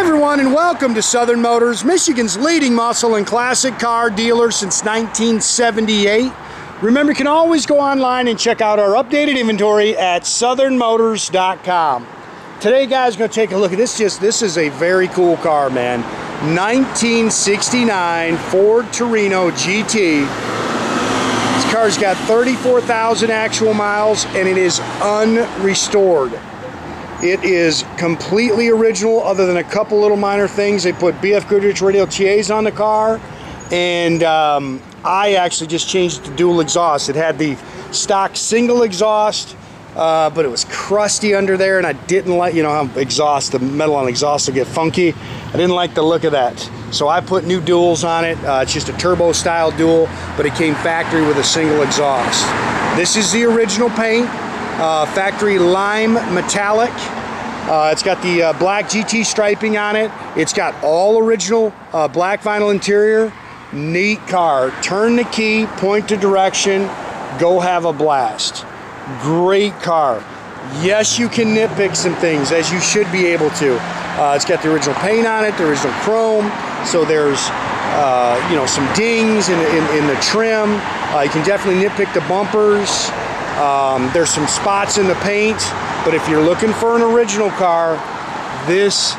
everyone, and welcome to Southern Motors, Michigan's leading muscle and classic car dealer since 1978. Remember, you can always go online and check out our updated inventory at southernmotors.com. Today, guys, we're going to take a look at this. This is a very cool car, man. 1969 Ford Torino GT. This car's got 34,000 actual miles, and it is unrestored. It is completely original, other than a couple little minor things. They put BF Goodrich Radial TAs on the car, and I actually just changed it to dual exhaust. It had the stock single exhaust, but it was crusty under there, and I didn't like, you know how exhaust, the metal on exhaust will get funky. I didn't like the look of that. So I put new duals on it. It's just a turbo style dual, but it came factory with a single exhaust. This is the original paint. Factory lime metallic. It's got the black GT striping on it. It's got all original black vinyl interior. Neat car. Turn the key, point the direction, go have a blast. Great car. Yes, you can nitpick some things, as you should be able to. It's got the original paint on it, the original chrome, so there's you know, some dings in the trim. You can definitely nitpick the bumpers. There's some spots in the paint, but if you're looking for an original car, this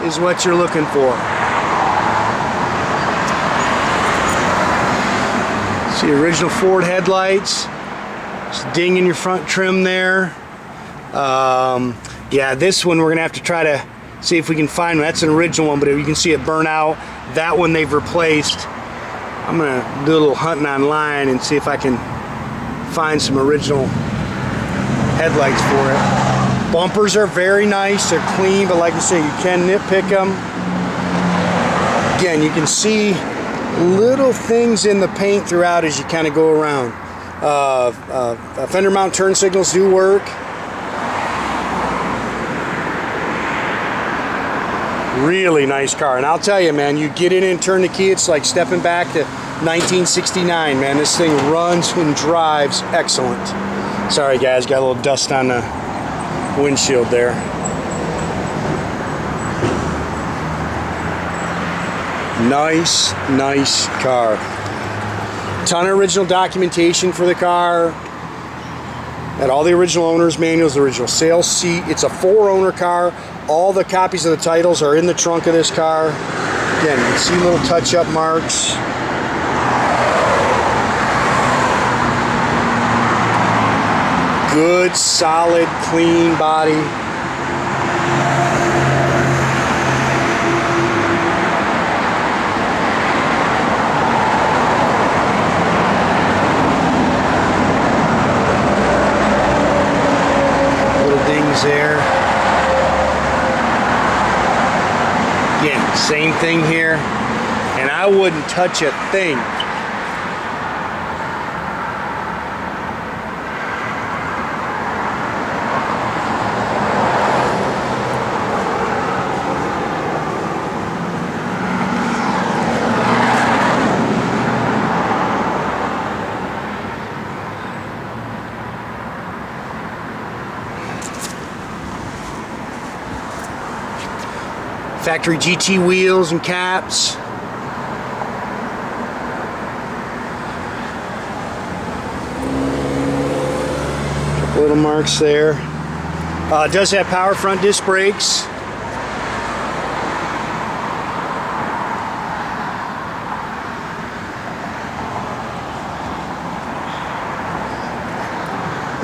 is what you're looking for. See, original Ford headlights. There's a ding in your front trim there. Yeah, this one we're gonna have to try to see if we can find one. That's an original one, but you can see it burn out. That one they've replaced. I'm gonna do a little hunting online and see if I can find some original headlights for it. Bumpers are very nice, they're clean, but like I say, you can nitpick them. Again, you can see little things in the paint throughout as you kind of go around. Fender mount turn signals do work. Really nice car, and I'll tell you, man, you get in and turn the key, it's like stepping back to 1969, man. This thing runs and drives excellent. Sorry guys, got a little dust on the windshield there. Nice car. Ton of original documentation for the car. Got all the original owner's manuals, the original sales seat. It's a 4-owner car. All the copies of the titles are in the trunk of this car. Again, you can see little touch-up marks. Good, solid, clean body. Little dings there. Again, same thing here. And I wouldn't touch a thing. Factory GT wheels and caps. Couple little marks there. It does have power front disc brakes.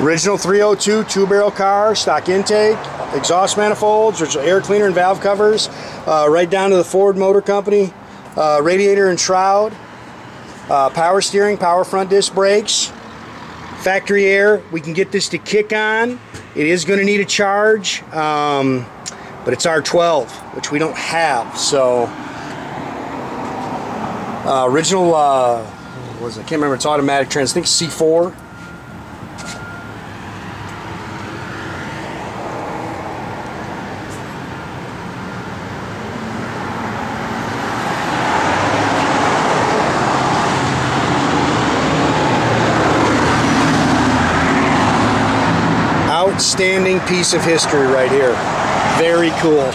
Original 302 two-barrel car, stock intake, exhaust manifolds, original air cleaner and valve covers, right down to the Ford Motor Company, radiator and shroud, power steering, power front disc brakes, factory air. We can get this to kick on. It is going to need a charge, but it's R12, which we don't have. So original, what was it? I can't remember. It's automatic trans. I think it's C4. Outstanding piece of history right here. Very cool.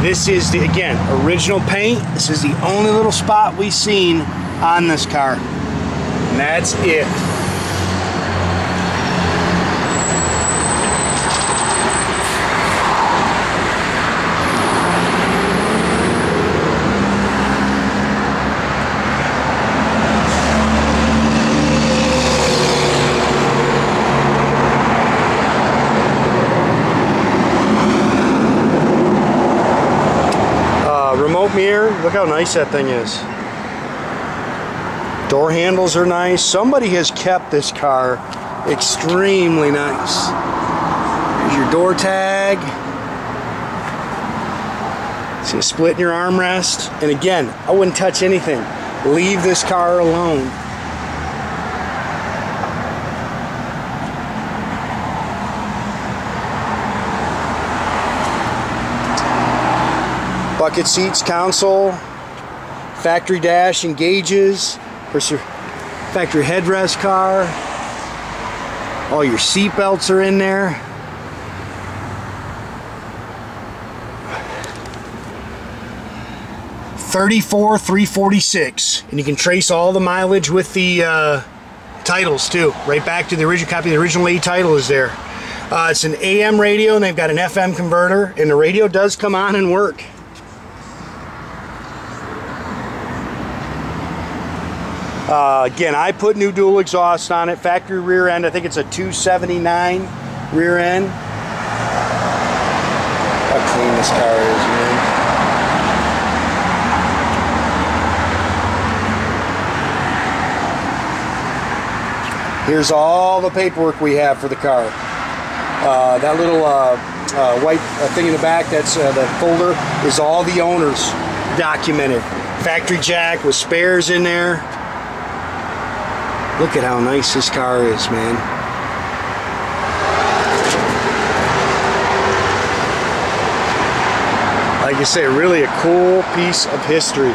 This is the, again, original paint. This is the only little spot we've seen on this car. And that's it. Remote mirror, look how nice that thing is. Door handles are nice. Somebody has kept this car extremely nice. There's your door tag. See a split in your armrest. And again, I wouldn't touch anything. Leave this car alone. Bucket seats, console, factory dash and gauges, of course your factory headrest car, all your seat belts are in there. $34,346, and you can trace all the mileage with the titles too, right back to the original copy. The original A title is there. It's an AM radio and they've got an FM converter, and the radio does come on and work. Again, I put new dual exhaust on it, factory rear end. I think it's a 279 rear end. How clean this car is, man. Here's all the paperwork we have for the car. That little white thing in the back, that's the folder, is all the owners documented. Factory jack with spares in there. Look at how nice this car is, man. Like I say, really a cool piece of history.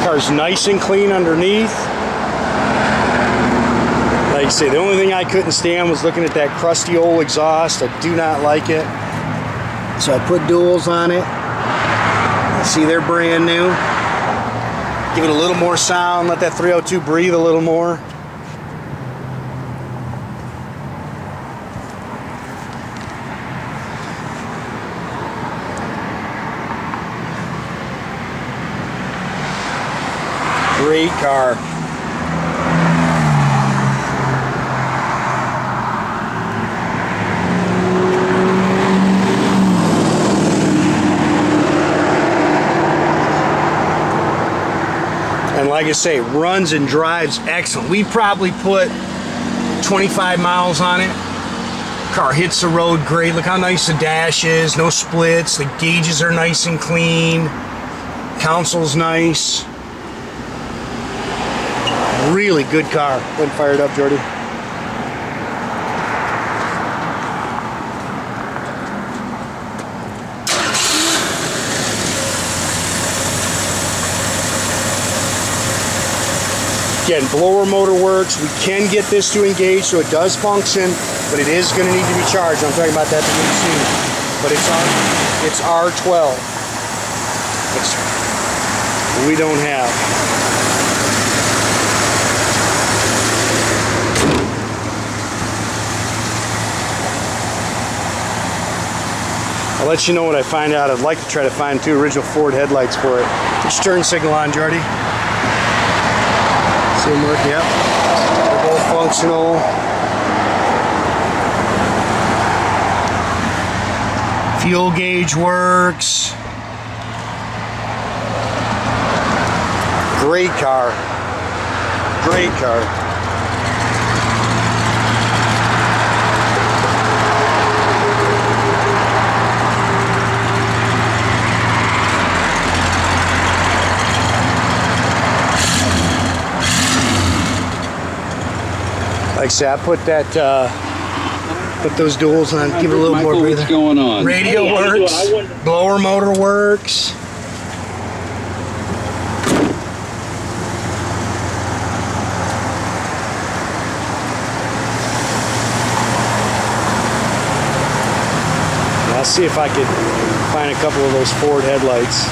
Car's nice and clean underneath. Like I say, the only thing I couldn't stand was looking at that crusty old exhaust. I do not like it. So I put duals on it. See, they're brand new. Give it a little more sound, let that 302 breathe a little more. Great car. And like I say, runs and drives excellent. We probably put 25 miles on it. Car hits the road great. Look how nice the dash is. No splits. The gauges are nice and clean. Console's nice. Really good car. Go ahead and fire it up, Jordy. Again, blower motor works. We can get this to engage, so it does function, but it is going to need to be charged. I'm talking about that beginning soon. But it's R12. Which we don't have. I'll let you know what I find out. I'd like to try to find 2 original Ford headlights for it. Put your turn signal on, Jordy. Same work, yep. They're both functional. Fuel gauge works. Great car. Great car. Like I said, I put that, put those duals on, give it a little more breather. What's going on? Radio works, blower motor works. see if I could find a couple of those Ford headlights.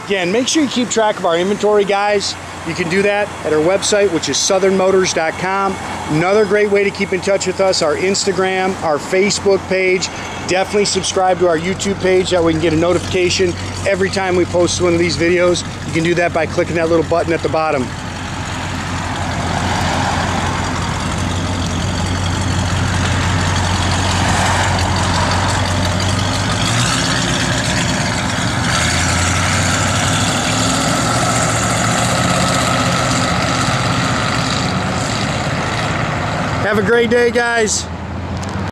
Again, make sure you keep track of our inventory, guys. You can do that at our website, which is southernmotors.com. Another great way to keep in touch with us, our Instagram, our Facebook page. Definitely subscribe to our YouTube page, that way you can get a notification every time we post one of these videos. You can do that by clicking that little button at the bottom. Have a great day, guys.